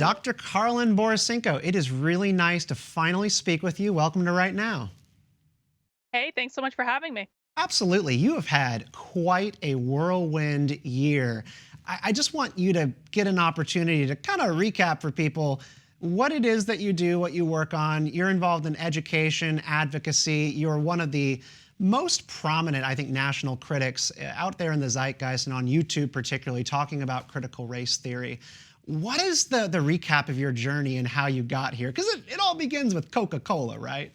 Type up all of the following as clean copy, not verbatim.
Dr. Karlyn Borysenko, it is really nice to finally speak with you. Welcome to Right Now. Hey, thanks so much for having me. Absolutely. You have had quite a whirlwind year. I just want you to get an opportunity to kind of recap for people what it is that you do, what you work on. You're involved in education, advocacy. You're one of the most prominent, I think, national critics out there in the zeitgeist and on YouTube particularly, talking about critical race theory. What is the recap of your journey and how you got here? Because it all begins with Coca-Cola, right?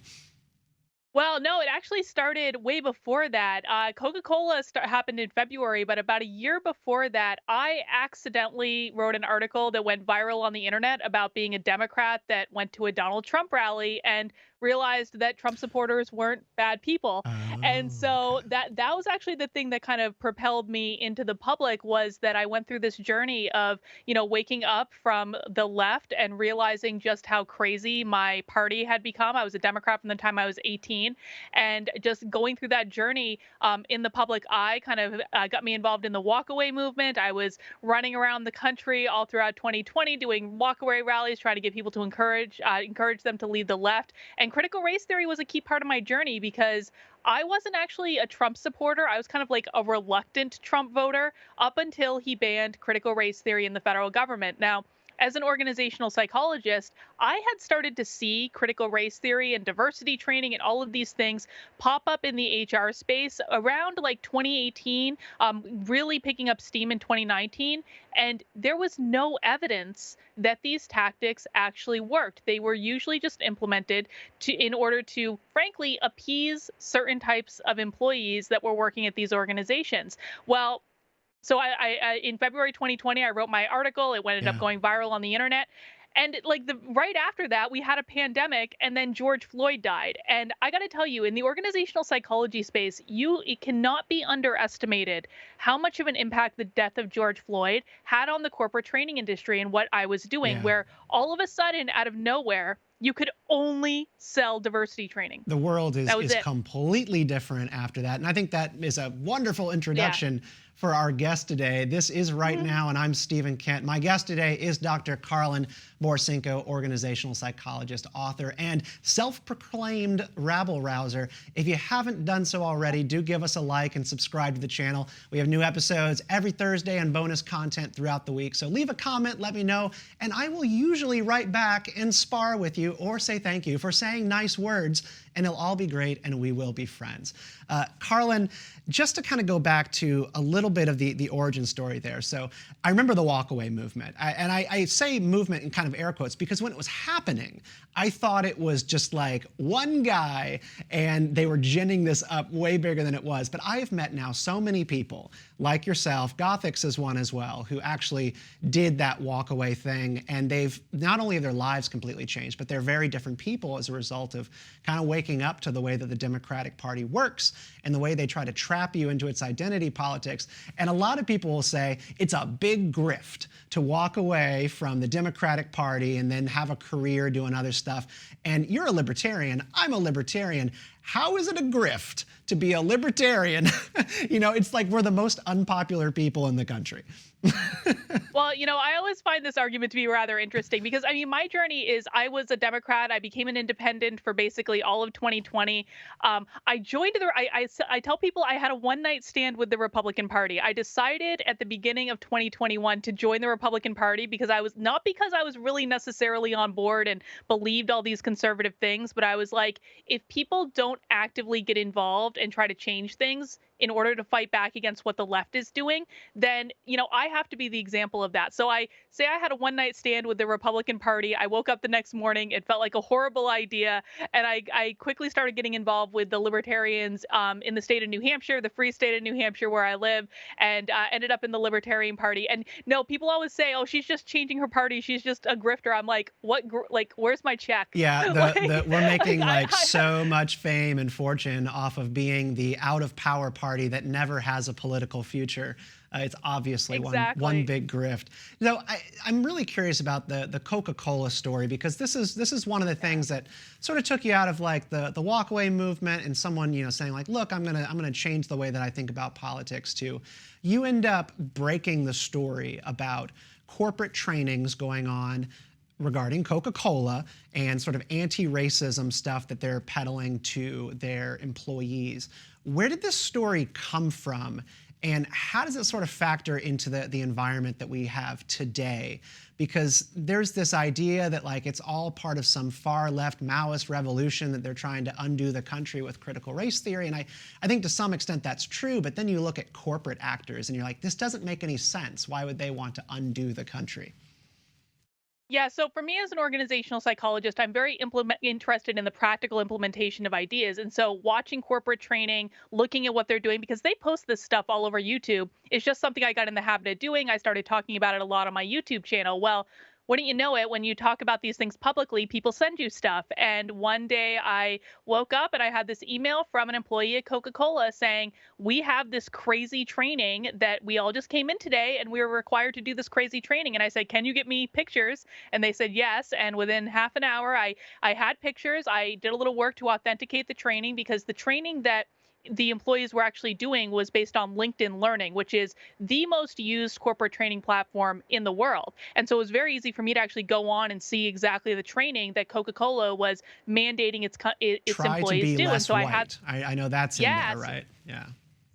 Well, no, it actually started way before that. Coca-Cola happened in February, but about a year before that, I accidentally wrote an article that went viral on the internet about being a Democrat that went to a Donald Trump rally and realized that Trump supporters weren't bad people. And Oh, so okay. that was actually the thing that kind of propelled me into the public, was that I went through this journey of, waking up from the left and realizing just how crazy my party had become. I was a Democrat from the time I was 18, and just going through that journey in the public eye kind of got me involved in the WalkAway movement. I was running around the country all throughout 2020 doing WalkAway rallies, trying to get people to encourage them to lead the left. And critical race theory was a key part of my journey because I wasn't actually a Trump supporter. I was kind of like a reluctant Trump voter up until he banned critical race theory in the federal government. Now, as an organizational psychologist, I had started to see critical race theory and diversity training and all of these things pop up in the HR space around like 2018, really picking up steam in 2019. And there was no evidence that these tactics actually worked. They were usually just implemented in order to, frankly, appease certain types of employees that were working at these organizations. Well, so in February 2020, I wrote my article. It ended up Yeah. going viral on the internet. And like the right after that, we had a pandemic, and then George Floyd died. And I got to tell you, in the organizational psychology space, it cannot be underestimated how much of an impact the death of George Floyd had on the corporate training industry and what I was doing, Yeah. where all of a sudden, out of nowhere, you could only sell diversity training. The world That was is it. completely different after that. And I think that is a wonderful Yeah. introduction for our guest today. This is Right Mhm. Now, and I'm Stephen Kent. My guest today is Dr. Karlyn Borysenko, organizational psychologist, author, and self-proclaimed rabble-rouser. If you haven't done so already, do give us a like and subscribe to the channel. We have new episodes every Thursday and bonus content throughout the week. So leave a comment, let me know, and I will usually write back and spar with you or say thank you for saying nice words, and it'll all be great, and we will be friends. Karlyn, just to kind of go back to a little bit of the origin story there. So I remember the walkaway movement. I say movement in kind of air quotes because when it was happening, I thought it was just like one guy and they were ginning this up way bigger than it was. But I have met now so many people like yourself, Gothix is one as well, who actually did that walkaway thing. And they've not only have their lives completely changed, but they're very different people as a result of kind of waking up to the way that the Democratic Party works and the way they try to trap you into its identity politics. And a lot of people will say it's a big grift to walk away from the Democratic Party and then have a career doing other stuff. And you're a libertarian, I'm a libertarian. How is it a grift to be a libertarian? It's like we're the most unpopular people in the country. Well, I always find this argument to be rather interesting because, I mean, my journey is I was a Democrat. I became an independent for basically all of 2020. I joined I tell people I had a one-night stand with the Republican Party. I decided at the beginning of 2021 to join the Republican Party because because I was really necessarily on board and believed all these conservative things, but I was like, if people don't actively get involved and try to change things in order to fight back against what the left is doing, then, I have to be the example of that. So I say I had a one night stand with the Republican Party. I woke up the next morning. It felt like a horrible idea. And I quickly started getting involved with the Libertarians in the state of New Hampshire, the free state of New Hampshire where I live, and ended up in the Libertarian Party. And no, people always say, oh, she's just changing her party. She's just a grifter. I'm like, what? Like, where's my check? Yeah, we're making like I so much fame and fortune off of being the out of power party that never has a political future. It's obviously one exactly. big grift. I'm really curious about the Coca-Cola story because this is one of the things that sort of took you out of like the walkaway movement and someone saying like, look, I'm gonna change the way that I think about politics too. You end up breaking the story about corporate trainings going on regarding Coca-Cola and sort of anti-racism stuff that they're peddling to their employees. Where did this story come from? And how does it sort of factor into the environment that we have today? Because there's this idea that like it's all part of some far left Maoist revolution that they're trying to undo the country with critical race theory. And I think to some extent that's true, but then you look at corporate actors and you're like, this doesn't make any sense. Why would they want to undo the country? Yeah, so for me as an organizational psychologist, I'm very interested in the practical implementation of ideas. And so watching corporate training, looking at what they're doing, because they post this stuff all over YouTube, is just something I got in the habit of doing. I started talking about it a lot on my YouTube channel. Well, wouldn't you know it, when you talk about these things publicly, people send you stuff. And one day I woke up and I had this email from an employee at Coca-Cola saying, we have this crazy training that we all just came in today and we were required to do this crazy training. And I said, can you get me pictures? And they said, yes. And within half an hour, I had pictures. I did a little work to authenticate the training, because the training that the employees were actually doing was based on LinkedIn Learning, which is the most used corporate training platform in the world. And so it was very easy for me to actually go on and see exactly the training that Coca-Cola was mandating its employees do. And so I know that's in there, right? Yeah.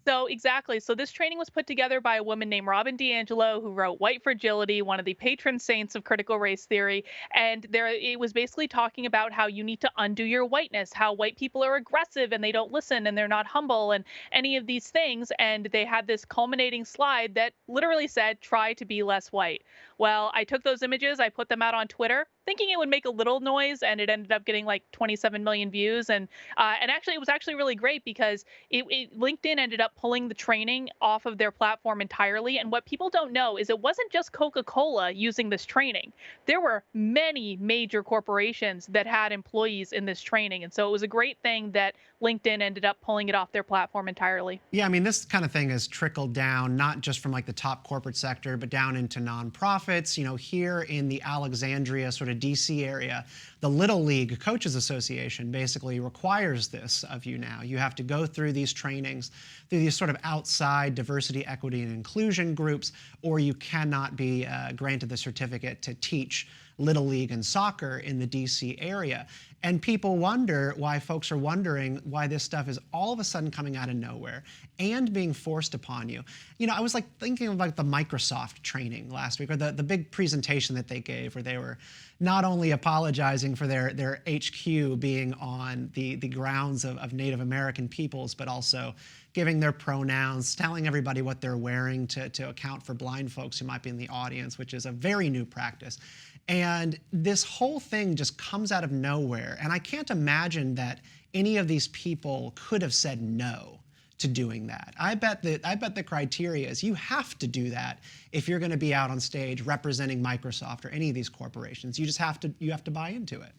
So exactly. So this training was put together by a woman named Robin DiAngelo, who wrote White Fragility, one of the patron saints of critical race theory. And it was basically talking about how you need to undo your whiteness, how white people are aggressive and they don't listen and they're not humble and any of these things. And they had this culminating slide that literally said, try to be less white. Well, I took those images, I put them out on Twitter, thinking it would make a little noise, and it ended up getting like 27 million views. And actually, it was actually really great, because LinkedIn ended up pulling the training off of their platform entirely. And what people don't know is it wasn't just Coca-Cola using this training. There were many major corporations that had employees in this training. And so it was a great thing that LinkedIn ended up pulling it off their platform entirely. Yeah, I mean, this kind of thing has trickled down, not just from like the top corporate sector, but down into nonprofits. You know, here in the Alexandria sort of DC area, the Little League Coaches Association basically requires this of you now. You have to go through these trainings, through these sort of outside diversity, equity, and inclusion groups, or you cannot be granted the certificate to teach Little League and soccer in the DC area. And people wonder why folks are wondering why this stuff is all of a sudden coming out of nowhere and being forced upon you. You know, I was like thinking about the Microsoft training last week, or the big presentation that they gave, where they were not only apologizing for their HQ being on the grounds of Native American peoples, but also giving their pronouns, telling everybody what they're wearing to account for blind folks who might be in the audience, which is a very new practice. And this whole thing just comes out of nowhere. And I can't imagine that any of these people could have said no to doing that. I bet the criteria is you have to do that if you're going to be out on stage representing Microsoft or any of these corporations. You have to buy into it.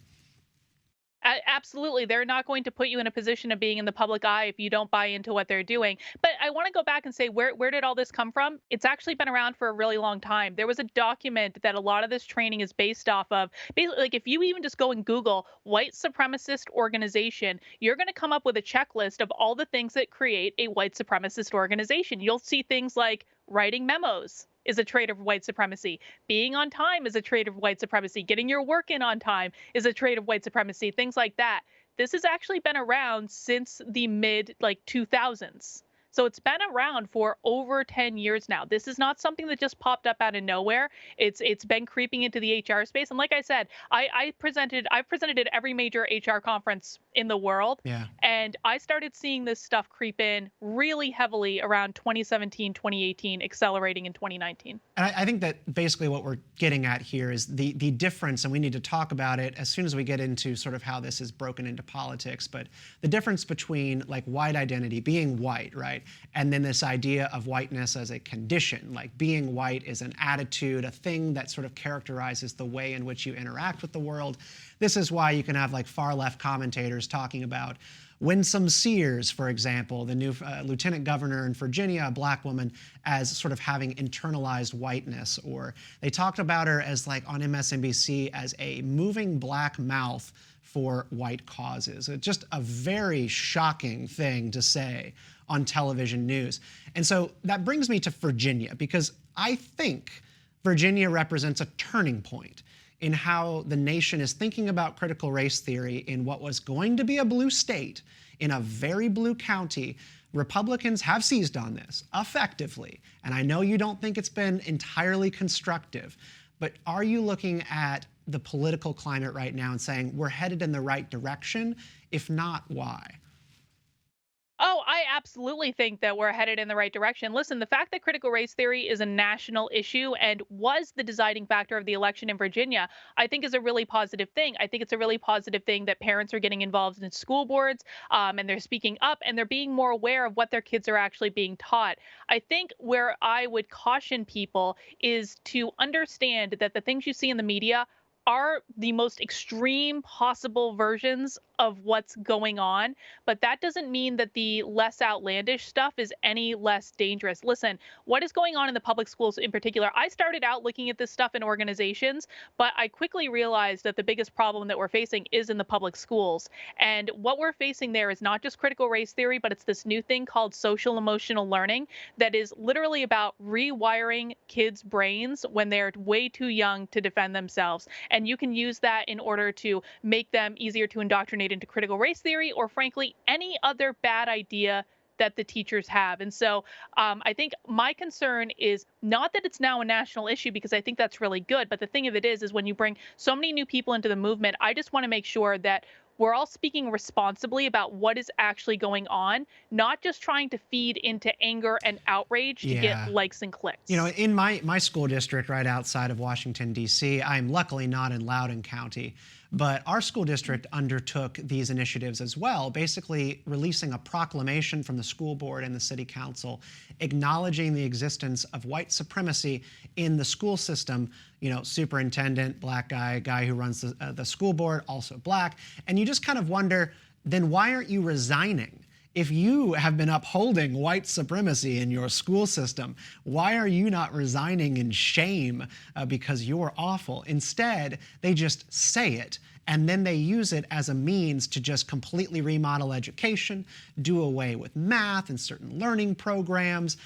Absolutely. They're not going to put you in a position of being in the public eye if you don't buy into what they're doing. But I want to go back and say, where did all this come from? It's actually been around for a really long time. There was a document that a lot of this training is based off of. Basically, like if you even just go and Google white supremacist organization, you're going to come up with a checklist of all the things that create a white supremacist organization. You'll see things like writing memos is a trait of white supremacy. Being on time is a trait of white supremacy. Getting your work in on time is a trait of white supremacy, things like that. This has actually been around since the mid 2000s. So it's been around for over 10 years now. This is not something that just popped up out of nowhere. It's been creeping into the HR space. And like I said, I've presented at every major HR conference in the world. Yeah. And I started seeing this stuff creep in really heavily around 2017, 2018, accelerating in 2019. And I think that basically what we're getting at here is the difference, and we need to talk about it as soon as we get into sort of how this is broken into politics, but the difference between like white identity, being white, right? And then this idea of whiteness as a condition, like being white is an attitude, a thing that sort of characterizes the way in which you interact with the world. This is why you can have like far left commentators talking about Winsome Sears, for example, the new lieutenant governor in Virginia, a black woman, as sort of having internalized whiteness. Or they talked about her as like on MSNBC as a moving black mouth for white causes. It's just a very shocking thing to say on television news. And so that brings me to Virginia, because I think Virginia represents a turning point in how the nation is thinking about critical race theory in what was going to be a blue state in a very blue county. Republicans have seized on this effectively. And I know you don't think it's been entirely constructive, but are you looking at the political climate right now and saying we're headed in the right direction? If not, why? Oh, I absolutely think that we're headed in the right direction. Listen, the fact that critical race theory is a national issue and was the deciding factor of the election in Virginia, I think is a really positive thing. I think it's a really positive thing that parents are getting involved in school boards, and they're speaking up and they're being more aware of what their kids are actually being taught. I think where I would caution people is to understand that the things you see in the media are the most extreme possible versions of what's going on, but that doesn't mean that the less outlandish stuff is any less dangerous. Listen, what is going on in the public schools in particular? I started out looking at this stuff in organizations, but I quickly realized that the biggest problem that we're facing is in the public schools. And what we're facing there is not just critical race theory, but it's this new thing called social emotional learning that is literally about rewiring kids' brains when they're way too young to defend themselves. And you can use that in order to make them easier to indoctrinate into critical race theory or, frankly, any other bad idea that the teachers have. And so I think my concern is not that it's now a national issue, because I think that's really good. But the thing of it is when you bring so many new people into the movement, I just want to make sure that we're all speaking responsibly about what is actually going on, not just trying to feed into anger and outrage to get Yeah. likes and clicks. You know, in my school district right outside of Washington, D.C., I'm luckily not in Loudoun County, but our school district undertook these initiatives as well, basically releasing a proclamation from the school board and the city council acknowledging the existence of white supremacy in the school system. You know, superintendent, black guy who runs the school board, also black. And you just kind of wonder, then why aren't you resigning? If you have been upholding white supremacy in your school system, why are you not resigning in shame because you're awful? Instead, they just say it, and then they use it as a means to just completely remodel education, do away with math and certain learning programs.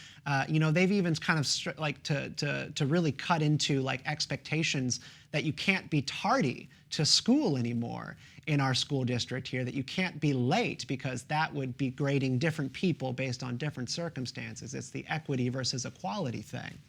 You know, they've even kind of like to really cut into like expectations that you can't be tardy to school anymore in our school district here, that you can't be late because that would be grading different people based on different circumstances. It's the equity versus equality thing.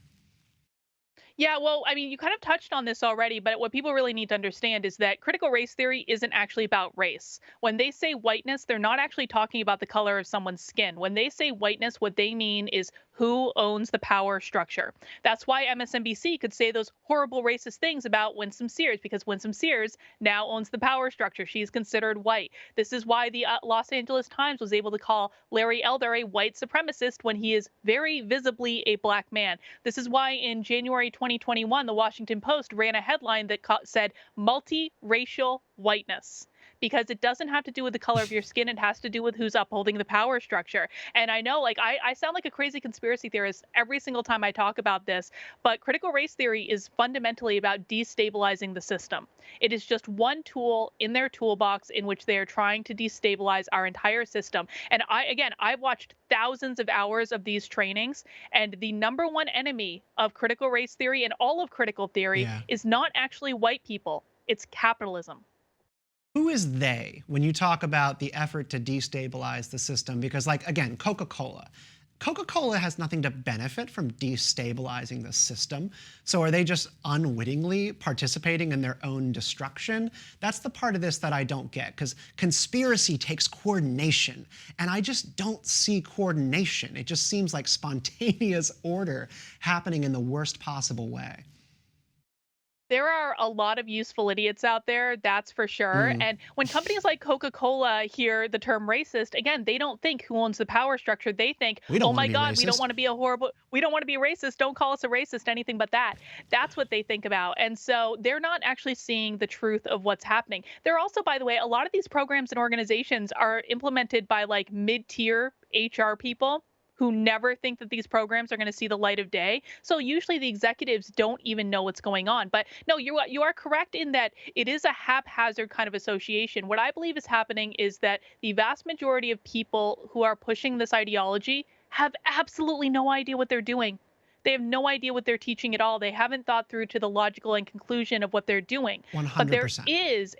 Yeah, well, I mean, you kind of touched on this already, but what people really need to understand is that critical race theory isn't actually about race. When they say whiteness, they're not actually talking about the color of someone's skin. When they say whiteness, what they mean is who owns the power structure. That's why MSNBC could say those horrible racist things about Winsome Sears, because Winsome Sears now owns the power structure. She's considered white. This is why the Los Angeles Times was able to call Larry Elder a white supremacist when he is very visibly a black man. This is why in January 2021, the Washington Post ran a headline that said multiracial whiteness, because it doesn't have to do with the color of your skin. It has to do with who's upholding the power structure. And I know, like, I sound like a crazy conspiracy theorist every single time I talk about this, but critical race theory is fundamentally about destabilizing the system. It is just one tool in their toolbox in which they are trying to destabilize our entire system. And I've watched thousands of hours of these trainings, and the number one enemy of critical race theory and all of critical theory Yeah. is not actually white people. It's capitalism. Who is they when you talk about the effort to destabilize the system? Because, like, again, Coca-Cola. Coca-Cola has nothing to benefit from destabilizing the system. So are they just unwittingly participating in their own destruction? That's the part of this that I don't get, because conspiracy takes coordination, and I just don't see coordination. It just seems like spontaneous order happening in the worst possible way. There are a lot of useful idiots out there, that's for sure. Mm. And when companies like Coca-Cola hear the term racist, again, they don't think who owns the power structure. They think, We don't oh want to my be God, we don't racist. want to be we don't want to be racist. Don't call us a racist, anything but that. That's what they think about. And so they're not actually seeing the truth of what's happening. There are also, by the way, a lot of these programs and organizations are implemented by like mid-tier HR people who never think that these programs are going to see the light of day. So usually the executives don't even know what's going on. But no, you are correct in that it is a haphazard kind of association. What I believe is happening is that the vast majority of people who are pushing this ideology have absolutely no idea what they're doing. They have no idea what they're teaching at all. They haven't thought through to the logical and conclusion of what they're doing. But there 100%. is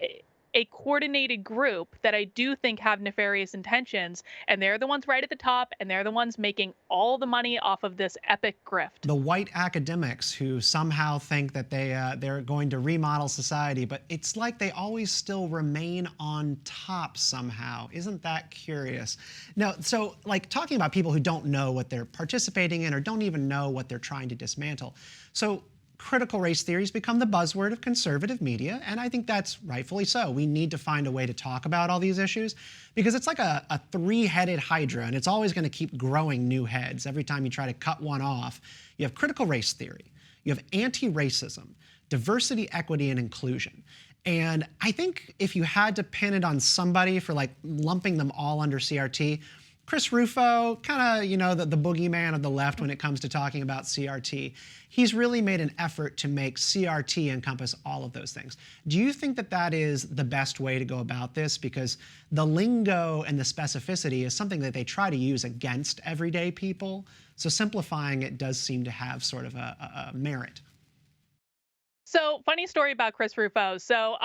a coordinated group that I do think have nefarious intentions, and they're the ones right at the top, and they're the ones making all the money off of this epic grift. The white academics who somehow think that they're going to remodel society, but it's like they always still remain on top somehow. Isn't that curious? Now, so like talking about people who don't know what they're participating in or don't even know what they're trying to dismantle. So critical race theories become the buzzword of conservative media, and I think that's rightfully so. We need to find a way to talk about all these issues because it's like a three-headed hydra, and it's always going to keep growing new heads. Every time you try to cut one off, you have critical race theory, you have anti-racism, diversity, equity, and inclusion. And I think if you had to pin it on somebody for like lumping them all under CRT, Chris Rufo, kind of, you know, the boogeyman of the left when it comes to talking about CRT. He's really made an effort to make CRT encompass all of those things. Do you think that that is the best way to go about this? Because the lingo and the specificity is something that they try to use against everyday people. So simplifying it does seem to have sort of a merit. So funny story about Chris Rufo. So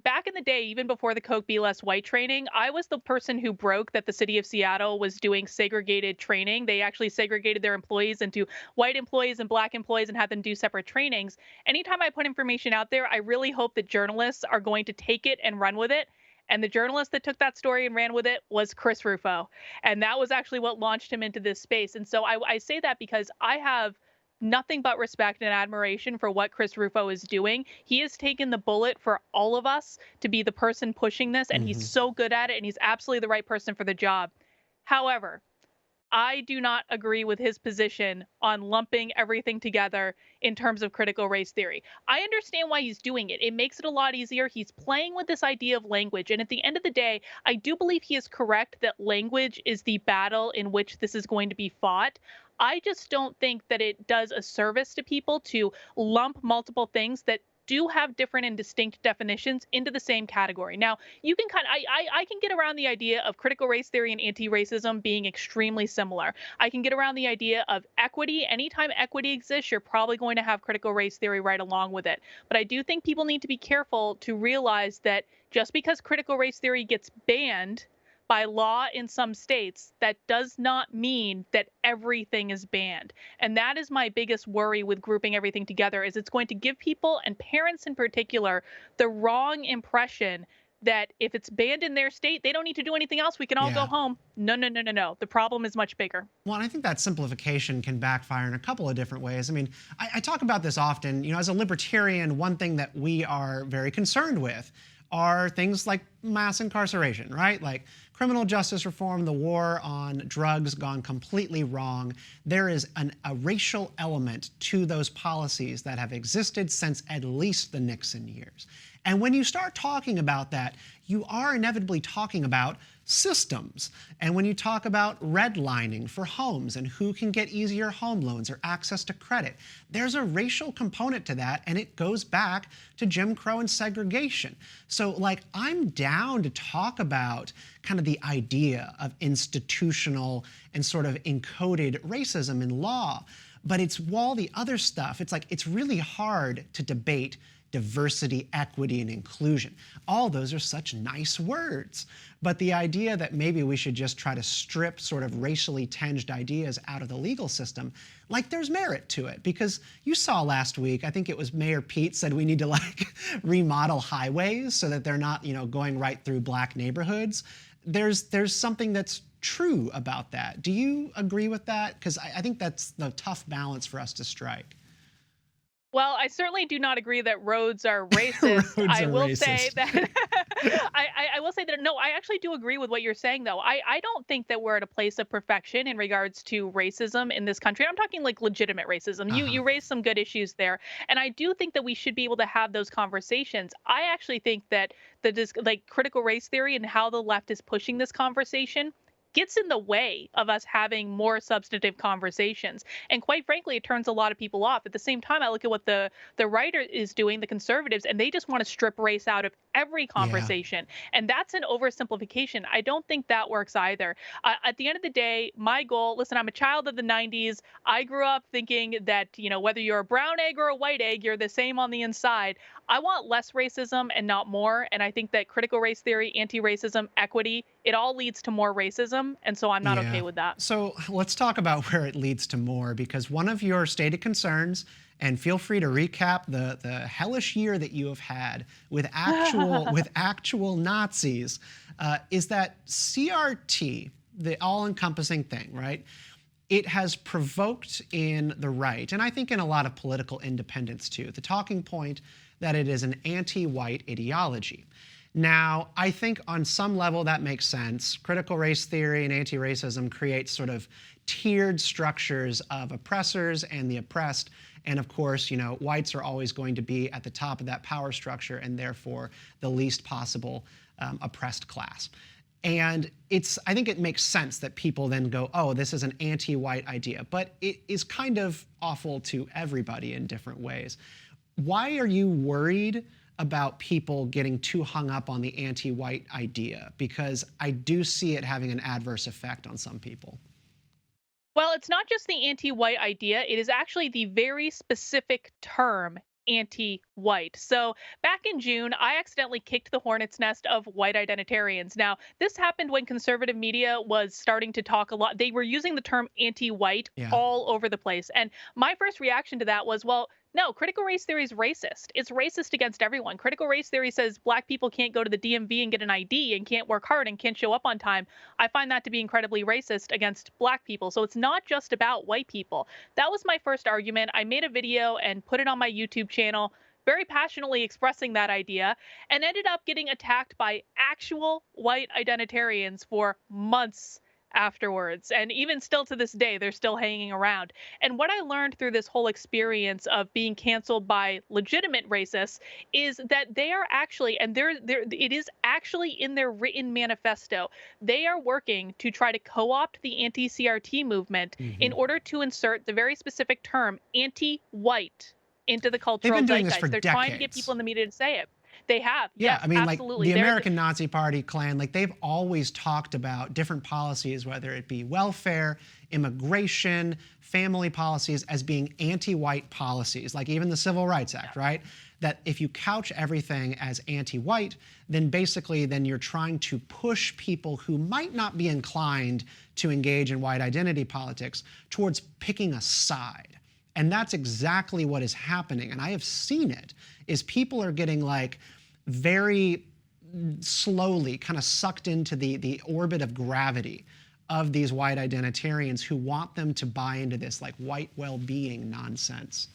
back in the day, even before the Coke Be Less White training, I was the person who broke that the city of Seattle was doing segregated training. They actually segregated their employees into white employees and black employees and had them do separate trainings. Anytime I put information out there, I really hope that journalists are going to take it and run with it. And the journalist that took that story and ran with it was Chris Rufo. And that was actually what launched him into this space. And so I say that because I have nothing but respect and admiration for what Chris Rufo is doing. He has taken the bullet for all of us to be the person pushing this, and he's so good at it, and he's absolutely the right person for the job. However, I do not agree with his position on lumping everything together in terms of critical race theory. I understand why he's doing it. It makes it a lot easier. He's playing with this idea of language. And at the end of the day, I do believe he is correct that language is the battle in which this is going to be fought. I just don't think that it does a service to people to lump multiple things that do have different and distinct definitions into the same category. Now, you can I can get around the idea of critical race theory and anti-racism being extremely similar. I can get around the idea of equity. Anytime equity exists, you're probably going to have critical race theory right along with it. But I do think people need to be careful to realize that just because critical race theory gets banned by law in some states, that does not mean that everything is banned. And that is my biggest worry with grouping everything together, is it's going to give people, and parents in particular, the wrong impression that if it's banned in their state, they don't need to do anything else. We can all go home. No, no, no, no, no. The problem is much bigger. Well, and I think that simplification can backfire in a couple of different ways. I mean, I talk about this often. You know, as a libertarian, one thing that we are very concerned with are things like mass incarceration, right? Like criminal justice reform, the war on drugs gone completely wrong. There is a racial element to those policies that have existed since at least the Nixon years. And when you start talking about that, you are inevitably talking about systems. And when you talk about redlining for homes and who can get easier home loans or access to credit, there's a racial component to that, and it goes back to Jim Crow and segregation. So, like, I'm down to talk about kind of the idea of institutional and sort of encoded racism in law, but it's all the other stuff. It's like, it's really hard to debate diversity, equity, and inclusion. All those are such nice words. But the idea that maybe we should just try to strip sort of racially tinged ideas out of the legal system, like there's merit to it. Because you saw last week, I think it was Mayor Pete said we need to like remodel highways so that they're not, you know, going right through black neighborhoods. There's something that's true about that. Do you agree with that? Because I think that's the tough balance for us to strike. Well, I certainly do not agree that roads are racist. I will say that I will say that no, I actually do agree with what you're saying, though. I don't think that we're at a place of perfection in regards to racism in this country. I'm talking like legitimate racism. You raised some good issues there, and I do think that we should be able to have those conversations. I actually think that like critical race theory and how the left is pushing this conversation gets in the way of us having more substantive conversations. And quite frankly, it turns a lot of people off. At the same time, I look at what the writer is doing, the conservatives, and they just want to strip race out of every Yeah. conversation. And that's an oversimplification. I don't think that works either. At the end of the day, my goal, listen, I'm a child of the 90s. I grew up thinking that, whether you're a brown egg or a white egg, you're the same on the inside. I want less racism and not more. And I think that critical race theory, anti-racism, equity, it all leads to more racism. And so I'm not okay Yeah. with that. So let's talk about where it leads to more, because one of your stated concerns, and feel free to recap the hellish year that you have had with actual Nazis, is that CRT, the all-encompassing thing, right? It has provoked in the right, and I think in a lot of political independents too, the talking point that it is an anti-white ideology. Now, I think on some level that makes sense. Critical race theory and anti-racism create sort of tiered structures of oppressors and the oppressed. And of course, whites are always going to be at the top of that power structure and therefore the least possible oppressed class. And I think it makes sense that people then go, oh, this is an anti-white idea, but it is kind of awful to everybody in different ways. Why are you worried about people getting too hung up on the anti-white idea? Because I do see it having an adverse effect on some people. Well, it's not just the anti-white idea. It is actually the very specific term anti-white. So back in June, I accidentally kicked the hornet's nest of white identitarians. Now, this happened when conservative media was starting to talk a lot. They were using the term anti-white Yeah. all over the place. And my first reaction to that was, well, no, critical race theory is racist. It's racist against everyone. Critical race theory says black people can't go to the DMV and get an ID and can't work hard and can't show up on time. I find that to be incredibly racist against black people. So it's not just about white people. That was my first argument. I made a video and put it on my YouTube channel, very passionately expressing that idea, and ended up getting attacked by actual white identitarians for months afterwards. And even still to this day, they're still hanging around. And what I learned through this whole experience of being canceled by legitimate racists is that they are actually, and it is actually in their written manifesto, they are working to try to co-opt the anti-CRT movement in order to insert the very specific term anti-white into the cultural They've been doing this zeitgeist. for They're decades. trying to get people in the media to say it. They have. Yeah, Yes, I mean, absolutely. like the American Nazi Party, Klan, like they've always talked about different policies, whether it be welfare, immigration, family policies, as being anti-white policies, like even the Civil Rights Act, right? That if you couch everything as anti-white, then basically then you're trying to push people who might not be inclined to engage in white identity politics towards picking a side. And that's exactly what is happening. And I have seen it, is people are getting like very slowly kind of sucked into the orbit of gravity of these white identitarians who want them to buy into this like white well-being nonsense.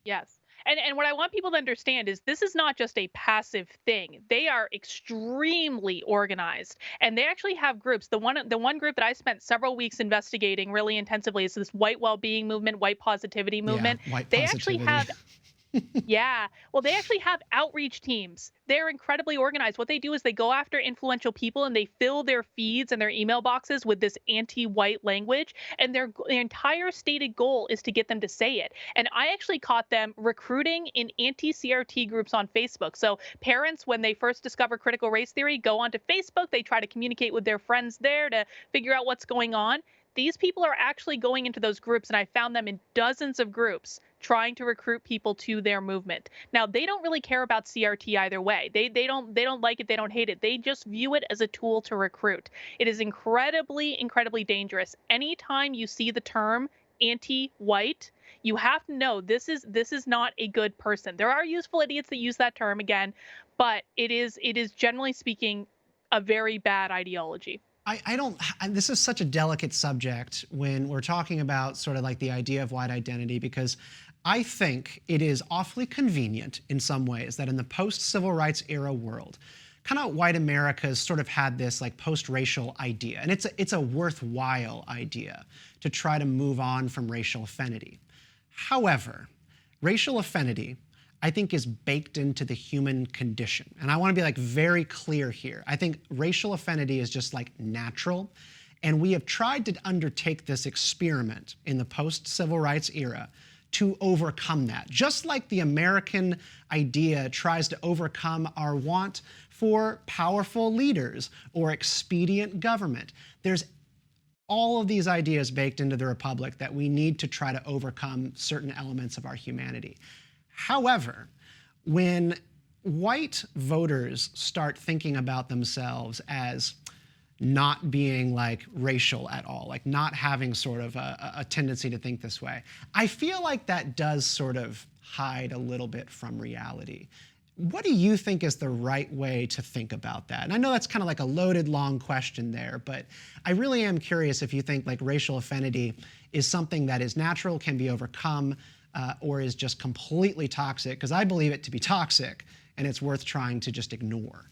Yes. And what I want people to understand is this is not just a passive thing. They are extremely organized, and they actually have groups. The one group that I spent several weeks investigating really intensively is this white well-being movement, white positivity movement. Yeah, white They positivity. actually have yeah. Well, they actually have outreach teams. They're incredibly organized. What they do is they go after influential people and they fill their feeds and their email boxes with this anti-white language. And their entire stated goal is to get them to say it. And I actually caught them recruiting in anti-CRT groups on Facebook. So parents, when they first discover critical race theory, go onto Facebook. They try to communicate with their friends there to figure out what's going on. These people are actually going into those groups, and I found them in dozens of groups trying to recruit people to their movement. Now, they don't really care about CRT either way. They don't like it, they don't hate it. They just view it as a tool to recruit. It is incredibly dangerous. Anytime you see the term anti-white, you have to know this is not a good person. There are useful idiots that use that term again, but it is generally speaking a very bad ideology. This is such a delicate subject when we're talking about sort of like the idea of white identity, because I think it is awfully convenient in some ways that in the post-civil rights era world, kind of white America has sort of had this like post-racial idea, and it's a worthwhile idea to try to move on from racial affinity. However, racial affinity, I think, is baked into the human condition. And I want to be like very clear here. I think racial affinity is just like natural. And we have tried to undertake this experiment in the post-civil rights era to overcome that. Just like the American idea tries to overcome our want for powerful leaders or expedient government. There's all of these ideas baked into the Republic that we need to try to overcome certain elements of our humanity. However, when white voters start thinking about themselves as not being like racial at all, like not having sort of a tendency to think this way, I feel like that does sort of hide a little bit from reality. What do you think is the right way to think about that? And I know that's kind of like a loaded, long question there, but I really am curious if you think like racial affinity is something that is natural, can be overcome, or is just completely toxic, because I believe it to be toxic and it's worth trying to just ignore.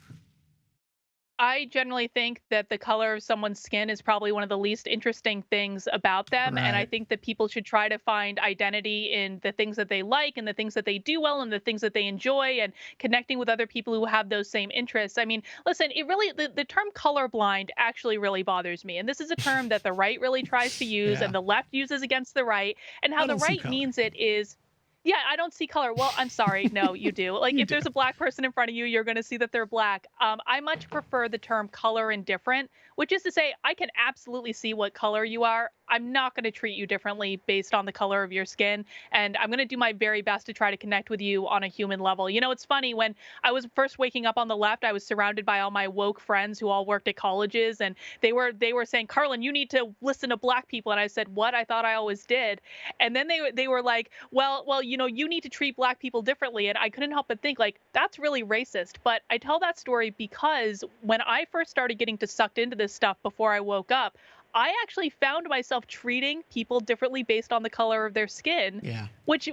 I generally think that the color of someone's skin is probably one of the least interesting things about them. And I Right. think that people should try to find identity in the things that they like and the things that they do well and the things that they enjoy and connecting with other people who have those same interests. I mean, listen, the term colorblind actually really bothers me. And this is a term that the right really tries to use Yeah. and the left uses against the right. And how I the don't see right color. means it is, yeah, I don't see color. Well, I'm sorry. No, you do. Like, You if do. there's a black person in front of you, you're going to see that they're black. I much prefer the term color indifferent, which is to say, I can absolutely see what color you are. I'm not going to treat you differently based on the color of your skin. And I'm going to do my very best to try to connect with you on a human level. You know, it's funny, when I was first waking up on the left, I was surrounded by all my woke friends who all worked at colleges. And they were saying, Karlyn, you need to listen to black people. And I said, what? I thought I always did. And then they were like, well, you need to treat black people differently. And I couldn't help but think, like, that's really racist. But I tell that story because when I first started getting sucked into this stuff before I woke up, I actually found myself treating people differently based on the color of their skin, Yeah. which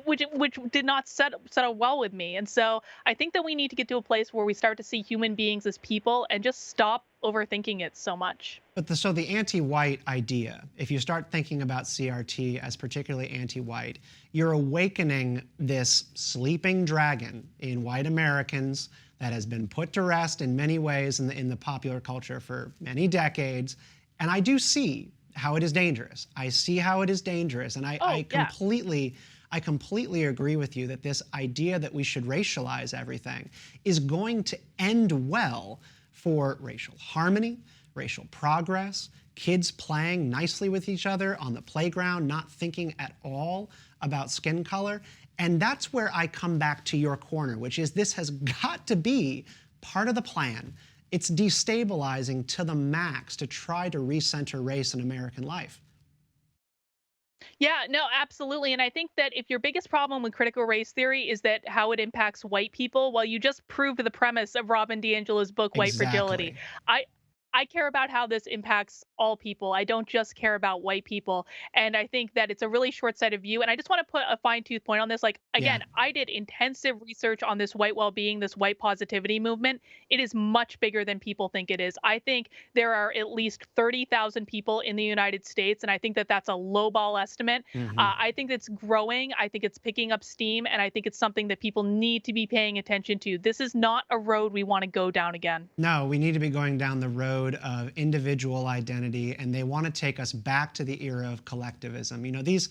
did not settle well with me. And so I think that we need to get to a place where we start to see human beings as people and just stop overthinking it so much. But so the anti-white idea, if you start thinking about CRT as particularly anti-white, you're awakening this sleeping dragon in white Americans that has been put to rest in many ways in the popular culture for many decades. And I do see how it is dangerous. I see how it is dangerous. And Oh, yeah. I completely agree with you that this idea that we should racialize everything is going to end well for racial harmony, racial progress, kids playing nicely with each other on the playground, not thinking at all about skin color. And that's where I come back to your corner, which is this has got to be part of the plan. It's destabilizing to the max to try to recenter race in American life. Yeah, no, absolutely. And I think that if your biggest problem with critical race theory is that how it impacts white people, well, you just proved the premise of Robin DiAngelo's book, White Fragility. Exactly. I I care about how this impacts all people. I don't just care about white people. And I think that it's a really short-sighted view. And I just want to put a fine-tooth point on this. Like, Yeah. again, I did intensive research on this white well-being, this white positivity movement. It is much bigger than people think it is. I think there are at least 30,000 people in the United States, and I think that that's a lowball estimate. Hmm. I think it's growing. I think it's picking up steam, and I think it's something that people need to be paying attention to. This is not a road we want to go down again. No, we need to be going down the road of individual identity, and they want to take us back to the era of collectivism. You know, these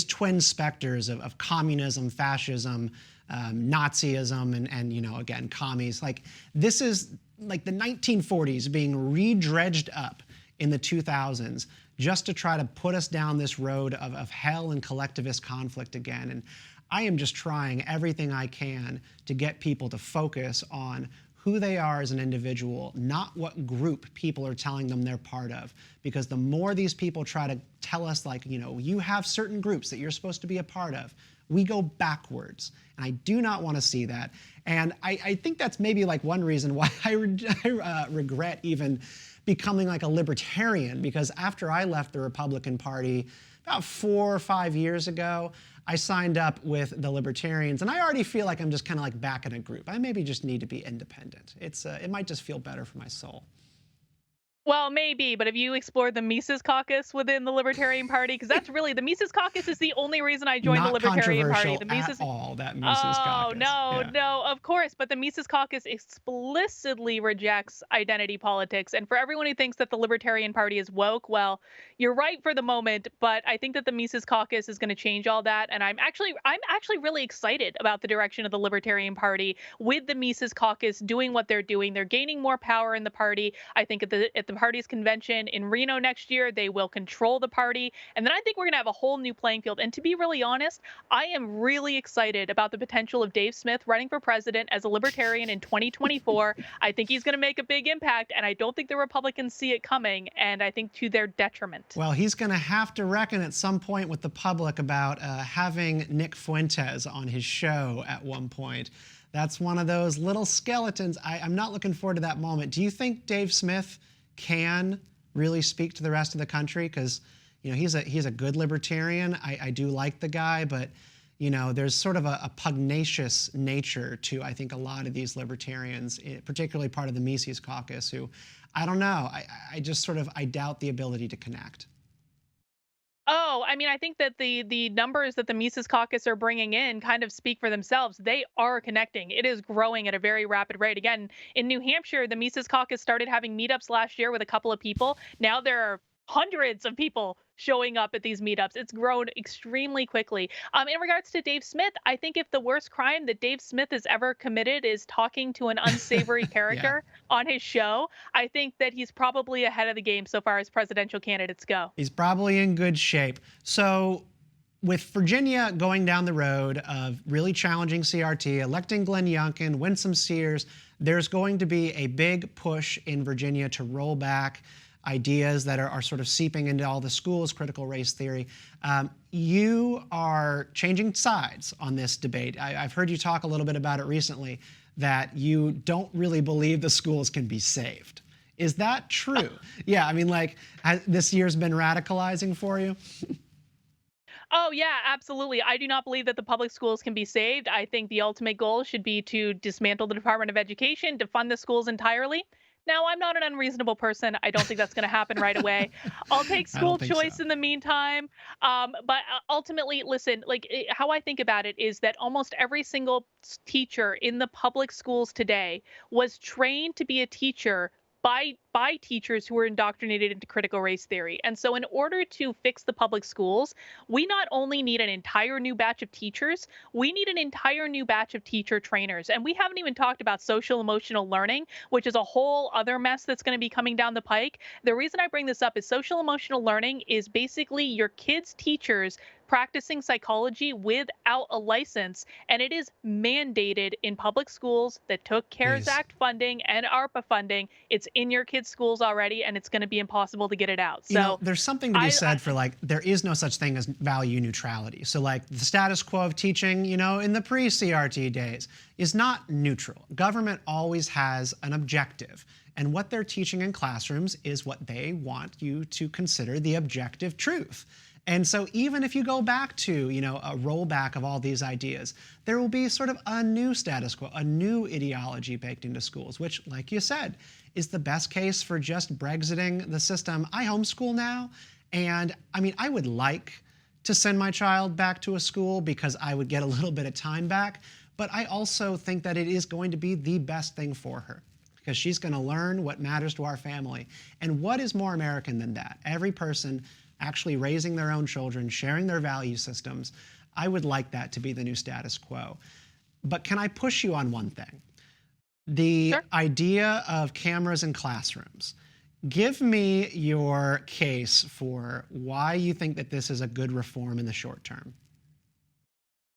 twin specters of communism, fascism, Nazism, and you know, again, commies. Like, this is like the 1940s being re-dredged up in the 2000s just to try to put us down this road of hell and collectivist conflict again. And I am just trying everything I can to get people to focus on who they are as an individual, not what group people are telling them they're part of. Because the more these people try to tell us, like, you know, you have certain groups that you're supposed to be a part of, we go backwards. And I do not want to see that. And I think that's maybe like one reason why I regret even becoming like a libertarian, because after I left the Republican Party about 4 or 5 years ago, I signed up with the Libertarians, and I already feel like I'm just kind of like back in a group. I maybe just need to be independent. It might just feel better for my soul. Well, maybe, but have you explored the Mises Caucus within the Libertarian Party? Because that's really the Mises Caucus is the only reason I joined the Not Libertarian Party. controversial The at Mises all, that Mises Oh, Caucus. no, Yeah. no, of course. But the Mises Caucus explicitly rejects identity politics. And for everyone who thinks that the Libertarian Party is woke, well, you're right for the moment, but I think that the Mises Caucus is going to change all that. And I'm actually really excited about the direction of the Libertarian Party with the Mises Caucus doing what they're doing. They're gaining more power in the party. I think at the party's convention in Reno next year, they will control the party. And then I think we're going to have a whole new playing field. And to be really honest, I am really excited about the potential of Dave Smith running for president as a libertarian in 2024. I think he's going to make a big impact, and I don't think the Republicans see it coming, and I think to their detriment. Well, he's going to have to reckon at some point with the public about having Nick Fuentes on his show at one point. That's one of those little skeletons. I'm not looking forward to that moment. Do you think Dave Smith can really speak to the rest of the country? Because he's a good libertarian. I do like the guy, but there's sort of a pugnacious nature to, I think, a lot of these libertarians, particularly part of the Mises Caucus, who, I don't know, I just sort of, I doubt the ability to connect. Oh, I mean, I think that the numbers that the Mises Caucus are bringing in kind of speak for themselves. They are connecting. It is growing at a very rapid rate. Again, in New Hampshire, the Mises Caucus started having meetups last year with a couple of people. Now there are hundreds of people showing up at these meetups. It's grown extremely quickly. In regards to Dave Smith, I think if the worst crime that Dave Smith has ever committed is talking to an unsavory Yeah. character on his show, I think that he's probably ahead of the game so far as presidential candidates go. He's probably in good shape. So with Virginia going down the road of really challenging CRT, electing Glenn Youngkin, Winsome Sears, there's going to be a big push in Virginia to roll back ideas that are sort of seeping into all the schools, critical race theory. You are changing sides on this debate. I've heard you talk a little bit about it recently, that you don't really believe the schools can be saved. Is that true? Yeah, I mean, like, this year's been radicalizing for you? Oh, yeah, absolutely. I do not believe that the public schools can be saved. I think the ultimate goal should be to dismantle the Department of Education, defund the schools entirely. Now, I'm not an unreasonable person. I don't think that's going to happen right away. I'll take I don't school think so. choice in the meantime. But ultimately, listen, like how I think about it is that almost every single teacher in the public schools today was trained to be a teacher by teachers who were indoctrinated into critical race theory. And so in order to fix the public schools, we not only need an entire new batch of teachers, we need an entire new batch of teacher trainers. And we haven't even talked about social emotional learning, which is a whole other mess that's going to be coming down the pike. The reason I bring this up is social emotional learning is basically your kids' teachers practicing psychology without a license, and it is mandated in public schools that took CARES Please. Act funding and ARPA funding. It's in your kids' schools already, and it's going to be impossible to get it out. So There's something to be I said for, like, there is no such thing as value neutrality. So, like, the status quo of teaching, in the pre-CRT days is not neutral. Government always has an objective. And what they're teaching in classrooms is what they want you to consider the objective truth. And so even if you go back to, a rollback of all these ideas, there will be sort of a new status quo, a new ideology baked into schools, which, like you said, is the best case for just Brexiting the system. I homeschool now, and I mean, I would like to send my child back to a school because I would get a little bit of time back, but I also think that it is going to be the best thing for her, because she's going to learn what matters to our family. And what is more American than that? Every person actually raising their own children, sharing their value systems. I would like that to be the new status quo. But can I push you on one thing? The Sure. idea of cameras in classrooms. Give me your case for why you think that this is a good reform in the short term.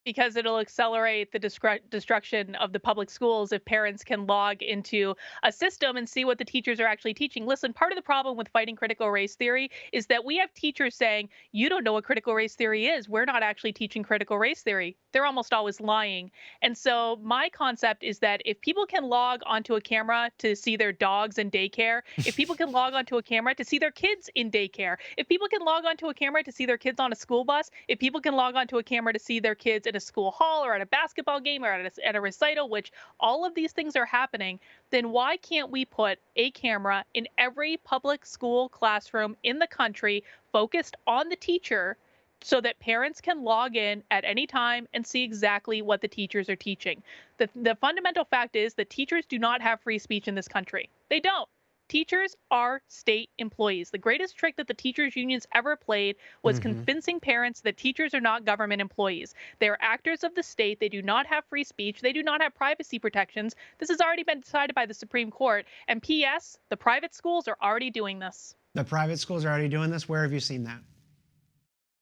Because it'll accelerate the destruction of the public schools if parents can log into a system and see what the teachers are actually teaching. Listen, part of the problem with fighting critical race theory is that we have teachers saying, you don't know what critical race theory is. We're not actually teaching critical race theory. They're almost always lying. And so my concept is that if people can log onto a camera to see their dogs in daycare, if people can log onto a camera to see their kids in daycare, if people can log onto a camera to see their kids on a school bus, if people can log onto a camera to see their kids at at a school hall or at a basketball game or at a recital, which all of these things are happening, then why can't we put a camera in every public school classroom in the country focused on the teacher so that parents can log in at any time and see exactly what the teachers are teaching? The fundamental fact is that teachers do not have free speech in this country. They don't. Teachers are state employees. The greatest trick that the teachers unions ever played was convincing parents that teachers are not government employees. They are actors of the state. They do not have free speech. They do not have privacy protections. This has already been decided by the Supreme Court. And P.S., the private schools are already doing this. The private schools are already doing this? Where have you seen that?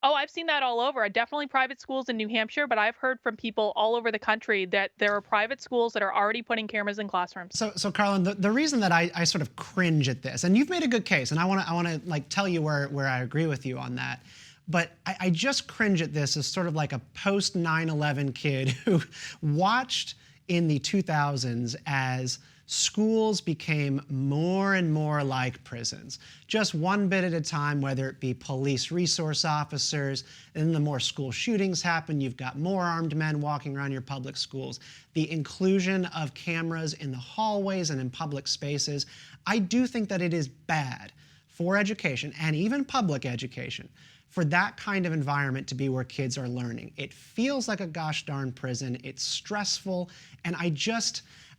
Oh, I've seen that all over. Definitely private schools in New Hampshire, but I've heard from people all over the country that there are private schools that are already putting cameras in classrooms. So Karlyn, the reason that I sort of cringe at this, and you've made a good case, and I want to like tell you where I agree with you on that, but I just cringe at this as sort of like a post 9/11 kid who watched in the 2000s as schools became more and more like prisons, just one bit at a time, whether it be police resource officers, and the more school shootings happen, you've got more armed men walking around your public schools. The inclusion of cameras in the hallways and in public spaces, I do think that it is bad for education and even public education for that kind of environment to be where kids are learning. It feels like a gosh darn prison, it's stressful, and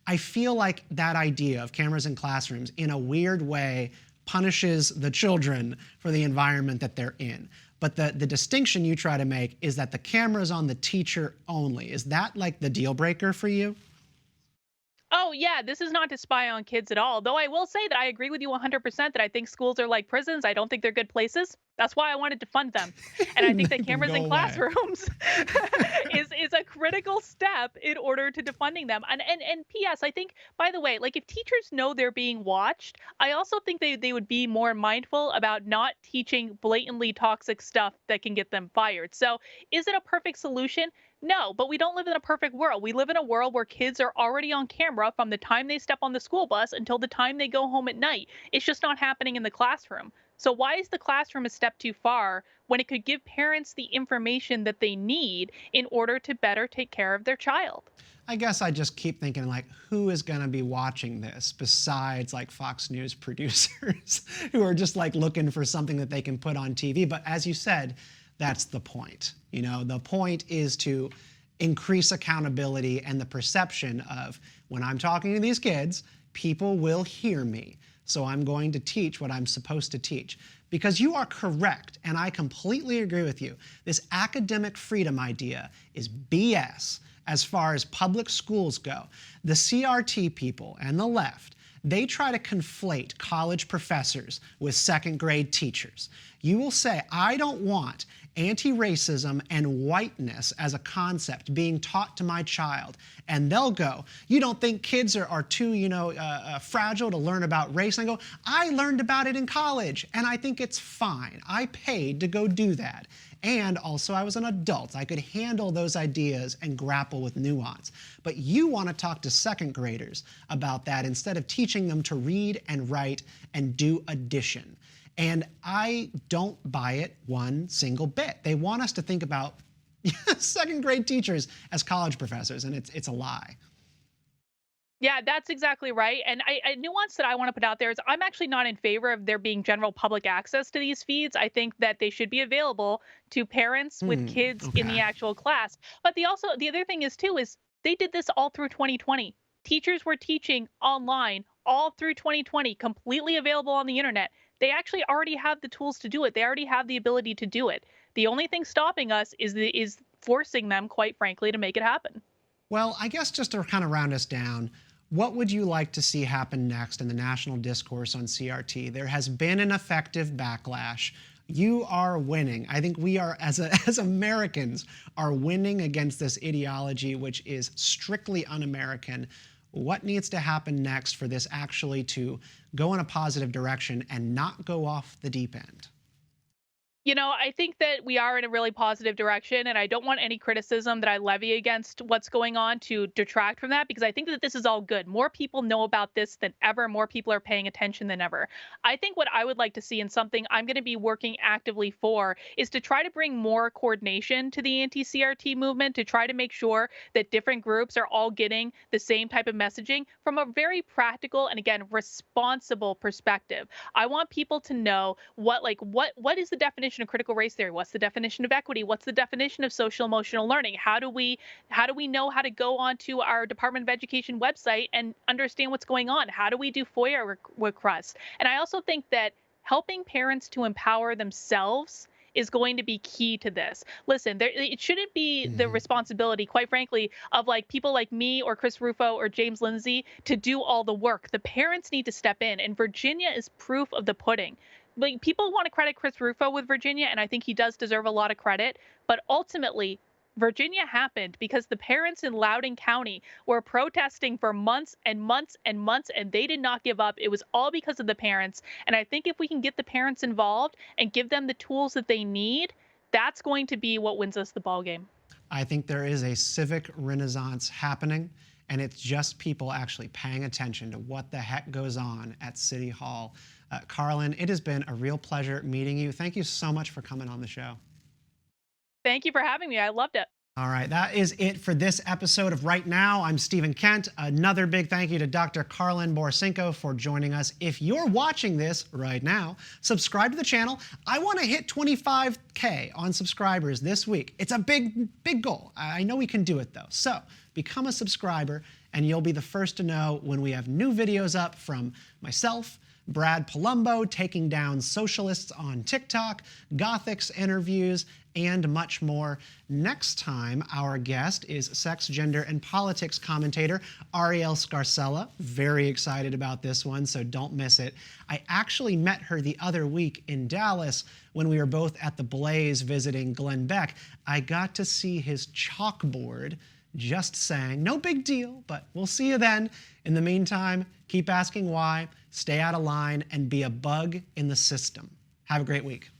I feel like that idea of cameras in classrooms in a weird way punishes the children for the environment that they're in. But the distinction you try to make is that the camera's on the teacher only. Is that like the deal breaker for you? Oh, yeah, this is not to spy on kids at all. Though I will say that I agree with you 100% that I think schools are like prisons. I don't think they're good places. That's why I wanted to fund them. And I think that cameras in classrooms is a critical step in order to defunding them. And P.S., I think, by the way, like if teachers know they're being watched, I also think they would be more mindful about not teaching blatantly toxic stuff that can get them fired. So is it a perfect solution? No, but we don't live in a perfect world. We live in a world where kids are already on camera from the time they step on the school bus until the time they go home at night. It's just not happening in the classroom. So why is the classroom a step too far when it could give parents the information that they need in order to better take care of their child? I guess I just keep thinking, like, who is going to be watching this besides like Fox News producers who are just like looking for something that they can put on TV? But as you said, that's the point. You know, the point is to increase accountability and the perception of when I'm talking to these kids, people will hear me. So I'm going to teach what I'm supposed to teach. Because you are correct, and I completely agree with you. This academic freedom idea is BS as far as public schools go. The CRT people and the left, they try to conflate college professors with second grade teachers. You will say, I don't want anti-racism and whiteness as a concept being taught to my child. And they'll go, you don't think kids are too, fragile to learn about race? And I go, I learned about it in college, and I think it's fine. I paid to go do that. And also, I was an adult. I could handle those ideas and grapple with nuance. But you want to talk to second graders about that instead of teaching them to read and write and do addition. And I don't buy it one single bit. They want us to think about second grade teachers as college professors, and it's a lie. Yeah, that's exactly right. And a nuance that I want to put out there is I'm actually not in favor of there being general public access to these feeds. I think that they should be available to parents with kids in the actual class. But the other thing is too is they did this all through 2020. Teachers were teaching online all through 2020, completely available on the internet. They actually already have the tools to do it. They already have the ability to do it. The only thing stopping us is forcing them, quite frankly, to make it happen. Well, I guess just to kind of round us down, what would you like to see happen next in the national discourse on CRT? There has been an effective backlash. You are winning. I think we are, as Americans, are winning against this ideology, which is strictly un-American. What needs to happen next for this actually to go in a positive direction and not go off the deep end? I think that we are in a really positive direction, and I don't want any criticism that I levy against what's going on to detract from that because I think that this is all good. More people know about this than ever, more people are paying attention than ever. I think what I would like to see, and something I'm going to be working actively for, is to try to bring more coordination to the anti CRT movement, to try to make sure that different groups are all getting the same type of messaging from a very practical and, again, responsible perspective. I want people to know what is the definition of critical race theory? What's the definition of equity? What's the definition of social emotional learning? How do we know how to go onto our Department of Education website and understand what's going on? How do we do FOIA requests? And I also think that helping parents to empower themselves is going to be key to this. Listen, it shouldn't be the Mhm. responsibility, quite frankly, of like people like me or Chris Rufo or James Lindsay to do all the work. The parents need to step in, and Virginia is proof of the pudding. Like people want to credit Chris Rufo with Virginia, and I think he does deserve a lot of credit. But ultimately, Virginia happened because the parents in Loudoun County were protesting for months and months and months, and they did not give up. It was all because of the parents. And I think if we can get the parents involved and give them the tools that they need, that's going to be what wins us the ball game. I think there is a civic renaissance happening, and it's just people actually paying attention to what the heck goes on at City Hall. Karlyn, it has been a real pleasure meeting you. Thank you so much for coming on the show. Thank you for having me. I loved it. All right, that is it for this episode of Right Now. I'm Stephen Kent. Another big thank you to Dr. Karlyn Borysenko for joining us. If you're watching this right now, subscribe to the channel. I want to hit 25K on subscribers this week. It's a big, big goal. I know we can do it though. So become a subscriber and you'll be the first to know when we have new videos up from myself, Brad Palumbo taking down socialists on TikTok, Gothics interviews, and much more. Next time, our guest is sex, gender, and politics commentator Ariel Scarcella. Very excited about this one, so don't miss it. I actually met her the other week in Dallas when we were both at the Blaze visiting Glenn Beck. I got to see his chalkboard. Just saying, no big deal, but we'll see you then. In the meantime, keep asking why, stay out of line, and be a bug in the system. Have a great week.